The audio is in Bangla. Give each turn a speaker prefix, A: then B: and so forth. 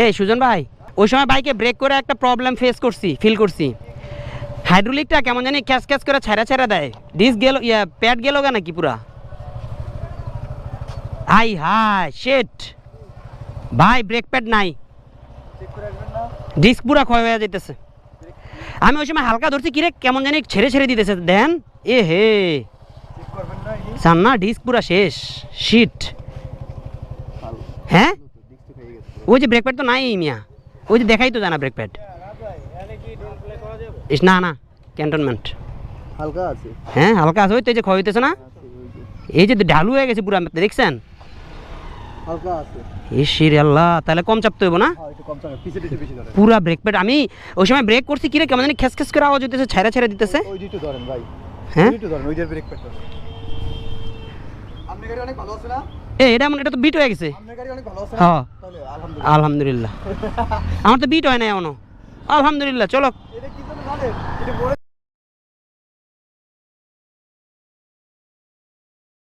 A: এই সুজন ভাই, ওই সময় বাইকে ব্রেক করে একটা প্রবলেম ফিল করছি। হাইড্রোলিকটা কেমন জানি ক্যাচ ক্যাচ করে ছেড়া দেয়। ডিস্ক গেল, প্যাড গেল গা নাকি পুরা? হাই হাই শেট ভাই, ব্রেক প্যাড নাই, ডিস্ক পুরা ক্ষয় হয়ে যেতেছে। আমি ওই সময় হালকা ধরছি, কিরে কেমন জানি ছেড়ে দিতেছে। দেন এ হে সান্না, ডিস্ক পুরা শেষ, শিট। হ্যাঁ ওই যে ব্রেক প্যাড তো নাই মিয়া, ওই যে দেখাই তো জানা ব্রেক প্যাড। না না, ক্যান্টনমেন্ট
B: হালকা আছে।
A: হ্যাঁ হালকা আছে, ওই তো এই যে ক্ষয় হইতেছে না, এই যে ঢালু হয়ে গেছে পুরা, দেখছেন?
B: হালকা আছে।
A: ইসির আল্লাহ, তাহলে কম চাপতে হইব না? পুরা ব্রেক প্যাড। আমি ওই সময় ব্রেক করছি, কিরে কেমন জানি খেস খেস করে আওয়াজ হইতেছে, ছেড়ে দিতেছে।
B: ওই দিকটা ধরেন ভাই,
A: হ্যাঁ
B: ওই দিকটা ধরেন, ওই যে ব্রেক প্যাড ধরেন। আপনার গাড়ি অনেক ভালো আছে না?
A: এটা তো বিট হয়ে গেছে।
B: আপনার গাড়ি অনেক ভালো আছে না?
A: হ্যাঁ
B: তাহলে আলহামদুলিল্লাহ।
A: আলহামদুলিল্লাহ। আমার তো বিট হয় না এখনো, আলহামদুলিল্লাহ। চলো।
B: এটা কি জন্য জানেন? এটা